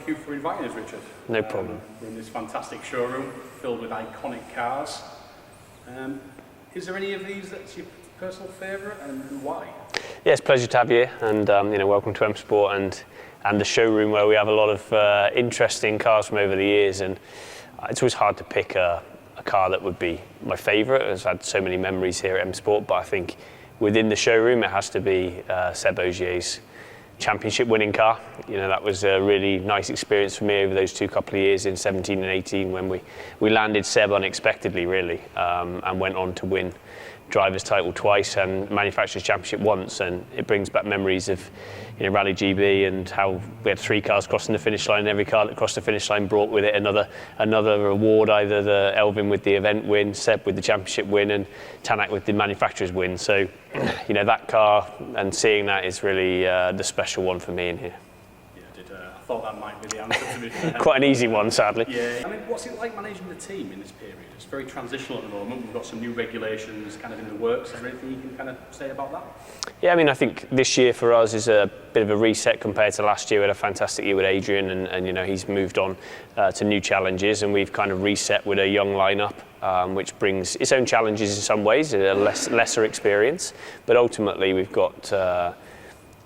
thank you for inviting us, Richard. No problem. We're in this fantastic showroom filled with iconic cars. Is there any of these that's your personal favourite, and why? Yeah, it's a pleasure to have you, and welcome to MSport and the showroom where we have a lot of interesting cars from over the years. And it's always hard to pick a car that would be my favourite. I've had so many memories here at MSport, but I think within the showroom it has to be Seb Ogier's championship winning car. That was a really nice experience for me over those couple of years in 17 and 18 when we landed Seb unexpectedly, really, and went on to win driver's title twice and manufacturer's championship once. And it brings back memories of Rallye GB and how we had 3 cars crossing the finish line, and every car that crossed the finish line brought with it another award, either the Elvin with the event win, Seb with the championship win, and Tanak with the manufacturer's win. So that car and seeing that is really the special one for me in here. I thought that might be the answer to me. Quite an easy one, sadly. Yeah. What's it like managing the team in this period? It's very transitional at the moment. We've got some new regulations kind of in the works. Is there anything you can kind of say about that? Yeah, I think this year for us is a bit of a reset compared to last year. We had a fantastic year with Adrian, and he's moved on to new challenges, and we've kind of reset with a young lineup, which brings its own challenges in some ways, a lesser experience, but ultimately we've got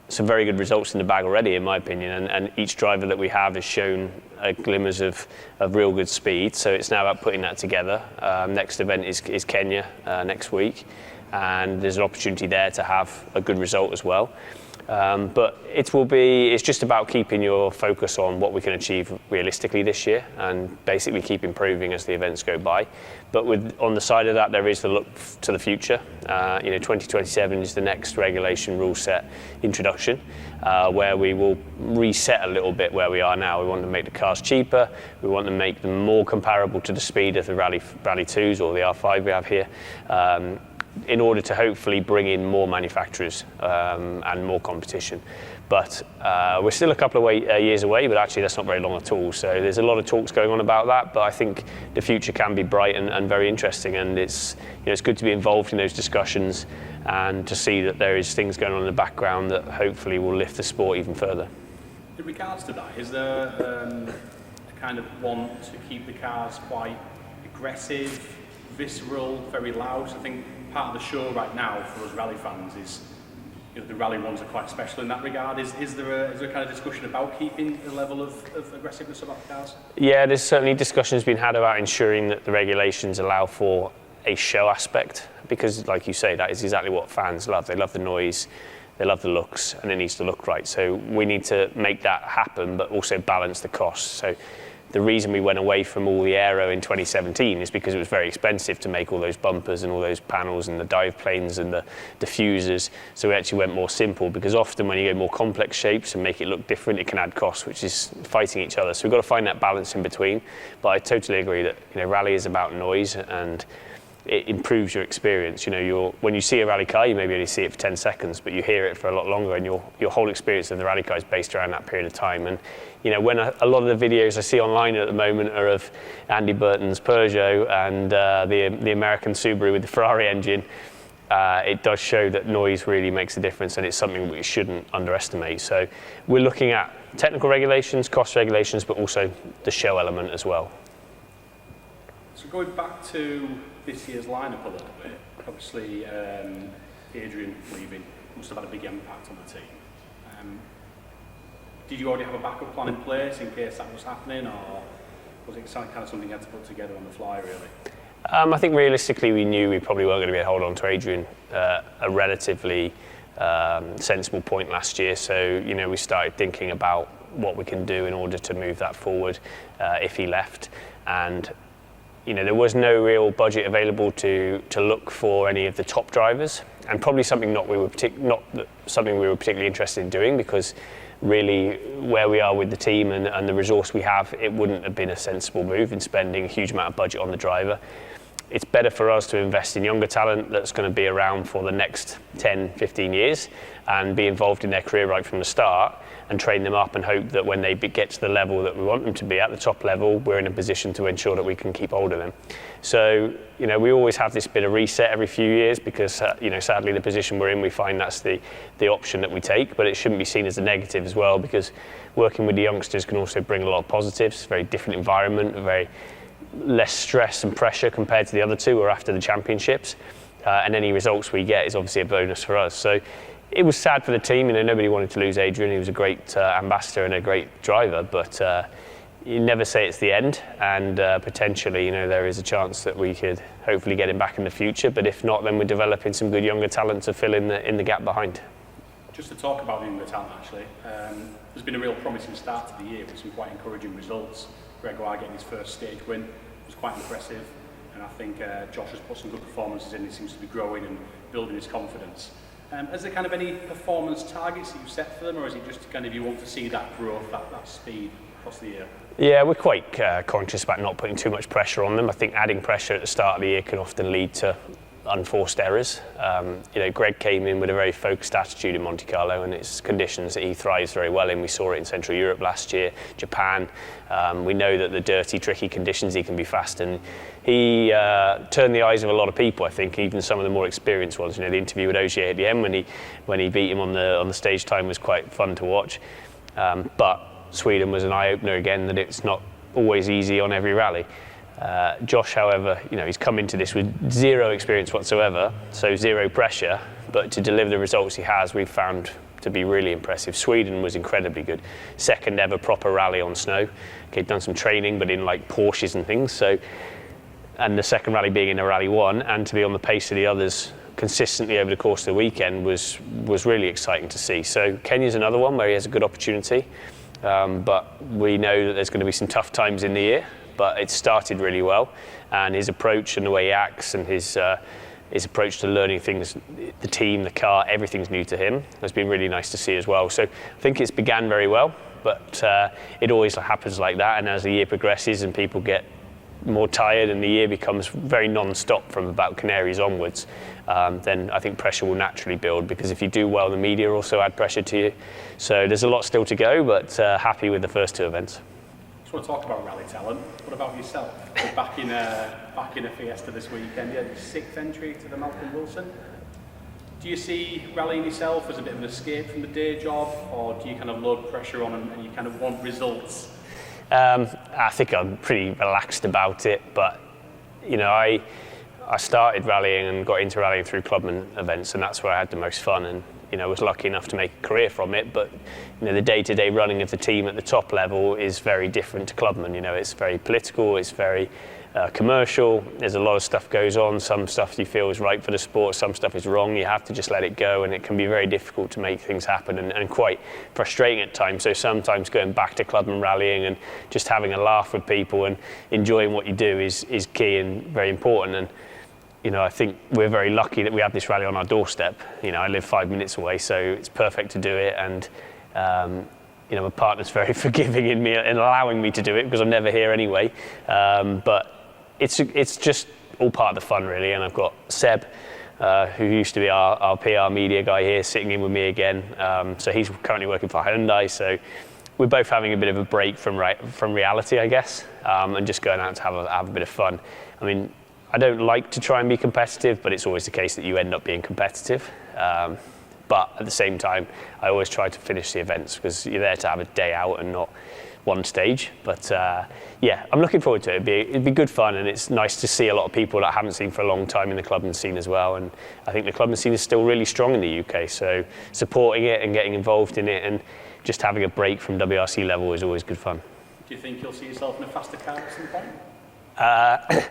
some very good results in the bag already, in my opinion, and each driver that we have has shown glimmers of real good speed. So it's now about putting that together. Next event is Kenya next week, and there's an opportunity there to have a good result as well. But it's just about keeping your focus on what we can achieve realistically this year, and basically keep improving as the events go by. But on the side of that, there is the look to the future. 2027 is the next regulation rule set introduction, where we will reset a little bit where we are now. We want to make the cars cheaper. We want to make them more comparable to the speed of the Rally 2s or the R5 we have here, in order to hopefully bring in more manufacturers and more competition. But we're still a couple of years away, but actually that's not very long at all. So there's a lot of talks going on about that, but I think the future can be bright and very interesting, and it's good to be involved in those discussions and to see that there is things going on in the background that hopefully will lift the sport even further. In regards to that, is there a kind of want to keep the cars quite aggressive, visceral, very loud? I think part of the show right now for us rally fans is the rally ones are quite special in that regard. Is there a kind of discussion about keeping the level of aggressiveness about the cars? Yeah, there's certainly discussions being had about ensuring that the regulations allow for a show aspect, because like you say, that is exactly what fans love. They love the noise, they love the looks, and it needs to look right. So we need to make that happen, but also balance the costs. So the reason we went away from all the aero in 2017 is because it was very expensive to make all those bumpers and all those panels and the dive planes and the diffusers. So we actually went more simple, because often when you go more complex shapes and make it look different, it can add costs, which is fighting each other. So we've got to find that balance in between. But I totally agree that rally is about noise, and it improves your experience. When you see a rally car, you maybe only see it for 10 seconds, but you hear it for a lot longer, and your whole experience of the rally car is based around that period of time. And when a lot of the videos I see online at the moment are of Andy Burton's Peugeot and the American Subaru with the Ferrari engine, it does show that noise really makes a difference, and it's something we shouldn't underestimate. So we're looking at technical regulations, cost regulations, but also the show element as well. So going back to this year's lineup a little bit, obviously Adrian leaving must have had a big impact on the team. Did you already have a backup plan in place in case that was happening, or was it kind of something you had to put together on the fly, really? I think realistically we knew we probably weren't going to be able to hold on to Adrian a relatively sensible point last year. So we started thinking about what we can do in order to move that forward if he left. And there was no real budget available to look for any of the top drivers, and probably something we were particularly interested in doing, because really where we are with the team and the resource we have, it wouldn't have been a sensible move in spending a huge amount of budget on the driver. It's better for us to invest in younger talent that's going to be around for the next 10, 15 years and be involved in their career right from the start, and train them up and hope that when they get to the level that we want them to be at the top level, we're in a position to ensure that we can keep hold of them. So, we always have this bit of reset every few years because, sadly the position we're in, we find that's the option that we take, but it shouldn't be seen as a negative as well, because working with the youngsters can also bring a lot of positives. Very different environment, a very less stress and pressure compared to the other two who are after the championships, and any results we get is obviously a bonus for us. So it was sad for the team. Nobody wanted to lose Adrian. He was a great ambassador and a great driver, but you never say it's the end, and potentially, there is a chance that we could hopefully get him back in the future. But if not, then we're developing some good younger talent to fill in the gap behind. Just to talk about the younger talent, actually, there's been a real promising start to the year with some quite encouraging results. Gregoire getting his first stage win was quite impressive, and I think Josh has put some good performances in. He seems to be growing and building his confidence. Is there kind of any performance targets that you've set for them, or is it just kind of you want to see that growth, that speed across the year? Yeah, we're quite conscious about not putting too much pressure on them. I think adding pressure at the start of the year can often lead to unforced errors. Greg came in with a very focused attitude in Monte Carlo, and it's conditions that he thrives very well in. We saw it in Central Europe last year, Japan. We know that the dirty, tricky conditions he can be fast, and he turned the eyes of a lot of people. I think even some of the more experienced ones. The interview with Ogier at the end when he beat him on the stage time was quite fun to watch. But Sweden was an eye-opener again, that it's not always easy on every rally. Josh, however, he's come into this with zero experience whatsoever, so zero pressure, but to deliver the results he has, we've found to be really impressive. Sweden was incredibly good. Second ever proper rally on snow. Okay, done some training, but in like Porsches and things. And the second rally being in a Rally 1, and to be on the pace of the others consistently over the course of the weekend was really exciting to see. So Kenya's another one where he has a good opportunity, but we know that there's going to be some tough times in the year. But it started really well, and his approach and the way he acts and his approach to learning things, the team, the car, everything's new to him, has been really nice to see as well. So I think it's began very well, but it always happens like that, and as the year progresses and people get more tired and the year becomes very non-stop from about Canaries onwards, then I think pressure will naturally build, because if you do well, the media also add pressure to you. So there's a lot still to go, but happy with the first two events. I want to talk about rally talent. What about yourself? You're back in a Fiesta this weekend. You had your 6th entry to the Malcolm Wilson. Do you see rallying yourself as a bit of an escape from the day job, or do you kind of load pressure on and you kind of want results? I think I'm pretty relaxed about it, but I started rallying and got into rallying through clubman events, and that's where I had the most fun, and was lucky enough to make a career from it. But the day-to-day running of the team at the top level is very different to clubman. It's very political, it's very commercial. There's a lot of stuff goes on. Some stuff you feel is right for the sport, some stuff is wrong. You have to just let it go, and it can be very difficult to make things happen, and quite frustrating at times. So sometimes going back to clubman rallying and just having a laugh with people and enjoying what you do is key and very important. And I think we're very lucky that we have this rally on our doorstep. I live 5 minutes away, so it's perfect to do it. And my partner's very forgiving in me and allowing me to do it, because I'm never here anyway. But it's just all part of the fun, really. And I've got Seb, who used to be our PR media guy here, sitting in with me again. So he's currently working for Hyundai. So we're both having a bit of a break from reality, I guess, and just going out to have a bit of fun. I mean, I don't like to try and be competitive, but it's always the case that you end up being competitive. But at the same time, I always try to finish the events, because you're there to have a day out and not one stage. But I'm looking forward to it. It'd be good fun, and it's nice to see a lot of people that I haven't seen for a long time in the clubman scene as well. And I think the clubman scene is still really strong in the UK, so supporting it and getting involved in it and just having a break from WRC level is always good fun. Do you think you'll see yourself in a faster car at some point?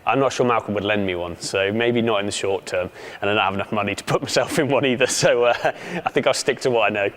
I'm not sure Malcolm would lend me one, so maybe not in the short term, and I don't have enough money to put myself in one either, so I think I'll stick to what I know.